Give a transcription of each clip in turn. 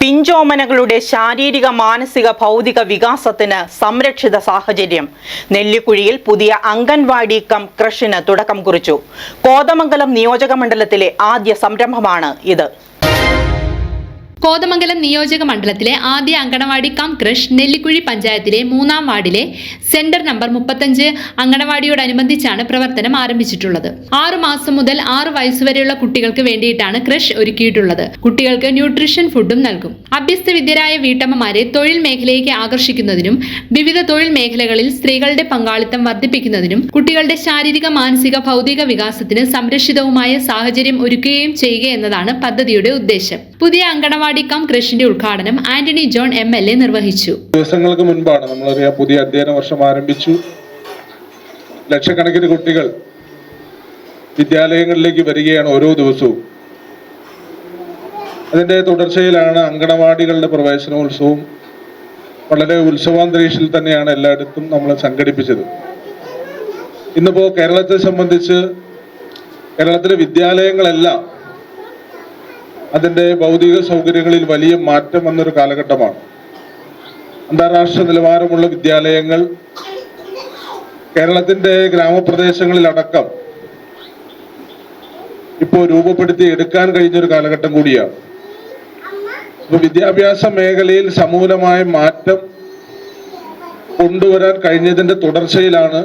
പിഞ്ചോമനകളുടെ ശാരീരിക മാനസിക ഭൗതിക വികാസത്തിന് സംരക്ഷിത സാഹചര്യം. നെല്ലിക്കുഴിയിൽ പുതിയ അംഗൻവാടി കം ക്രഷിന് തുടക്കം കുറിച്ചു. കോതമംഗലം നിയോജകമണ്ഡലത്തിലെ ആദ്യ സംരംഭമാണ് ഇത്. കോതമംഗലം നിയോജക മണ്ഡലത്തിലെ ആദ്യ അങ്കണവാടി കം ക്രഷ് നെല്ലിക്കുഴി പഞ്ചായത്തിലെ 3-ാം വാർഡിലെ സെന്റർ നമ്പർ 35 അങ്കണവാടിയോടനുബന്ധിച്ചാണ് പ്രവർത്തനം ആരംഭിച്ചിട്ടുള്ളത്. 6 മാസം മുതൽ 6 വയസ്സുവരെയുള്ള കുട്ടികൾക്ക് വേണ്ടിയിട്ടാണ് ക്രഷ് ഒരുക്കിയിട്ടുള്ളത്. കുട്ടികൾക്ക് ന്യൂട്രീഷൻ ഫുഡും നൽകും. അഭ്യസ്ത വിദ്യരായ വീട്ടമ്മമാരെ തൊഴിൽ മേഖലയിലേക്ക് ആകർഷിക്കുന്നതിനും വിവിധ തൊഴിൽ മേഖലകളിൽ സ്ത്രീകളുടെ പങ്കാളിത്തം വർദ്ധിപ്പിക്കുന്നതിനും കുട്ടികളുടെ ശാരീരിക മാനസിക ഭൗതിക വികാസത്തിന് സംരക്ഷിതവുമായ സാഹചര്യം ഒരുക്കുകയും ചെയ്യുക എന്നതാണ് പദ്ധതിയുടെ ഉദ്ദേശം. പുതിയ അങ്കണവാടി കം ക്രഷിന്റെ ഉദ്ഘാടനം ആന്റണി ജോൺ MLA നിർവഹിച്ചു. ദിവസങ്ങൾക്ക് മുൻപാണ് നമ്മളറിയാം പുതിയ അധ്യയന വർഷം ആരംഭിച്ചു. ലക്ഷക്കണക്കിന് കുട്ടികൾ വിദ്യാലയങ്ങളിലേക്ക് വരികയാണ് ഓരോ ദിവസവും. അതിന്റെ തുടർച്ചയിലാണ് അങ്കണവാടികളുടെ പ്രവേശനോത്സവം വളരെ ഉത്സവാന്തരീക്ഷത്തിൽ തന്നെയാണ് എല്ലായിടത്തും നമ്മൾ സംഘടിപ്പിച്ചത്. ഇന്നിപ്പോ കേരളത്തെ സംബന്ധിച്ച് കേരളത്തിലെ വിദ്യാലയങ്ങളെല്ലാം അതിൻ്റെ ഭൗതിക സൗകര്യങ്ങളിൽ വലിയ മാറ്റം വന്നൊരു കാലഘട്ടമാണ്. അന്താരാഷ്ട്ര നിലവാരമുള്ള വിദ്യാലയങ്ങൾ കേരളത്തിൻ്റെ ഗ്രാമപ്രദേശങ്ങളിലടക്കം ഇപ്പോൾ രൂപപ്പെടുത്തി എടുക്കാൻ കഴിഞ്ഞൊരു കാലഘട്ടം കൂടിയാണ്. ഇപ്പോൾ വിദ്യാഭ്യാസ മേഖലയിൽ സമൂലമായ മാറ്റം കൊണ്ടുവരാൻ കഴിഞ്ഞതിൻ്റെ തുടർച്ചയിലാണ്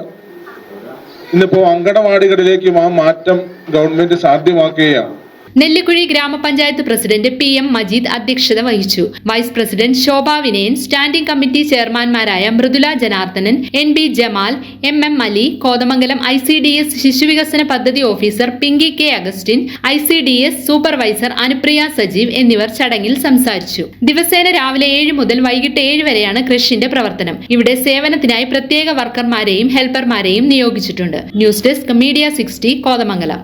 ഇന്നിപ്പോൾ അങ്കണവാടികളിലേക്കും ആ മാറ്റം ഗവൺമെന്റ് സാധ്യമാക്കുകയാണ്. നെല്ലിക്കുഴി ഗ്രാമപഞ്ചായത്ത് പ്രസിഡന്റ് PM മജീദ് അധ്യക്ഷത വഹിച്ചു. Vice president Shobha Vinayan, standing committee ചെയർമാൻമാരായ Mridula Janardhanan, NB Jamal, MM Ali, Kothamangalam ICDS ശിശുവികസന പദ്ധതി officer Pinky K Augustine, ICDS supervisor Anupriya Sajeev എന്നിവർ ചടങ്ങിൽ സംസാരിച്ചു. ദിവസേന രാവിലെ 7 മുതൽ വൈകിട്ട് 7 വരെയാണ് ക്രഷിന്റെ പ്രവർത്തനം. ഇവിടെ സേവനത്തിനായി പ്രത്യേക വർക്കർമാരെയും ഹെൽപ്പർമാരെയും നിയോഗിച്ചിട്ടുണ്ട്. News desk media 60 Kothamangalam.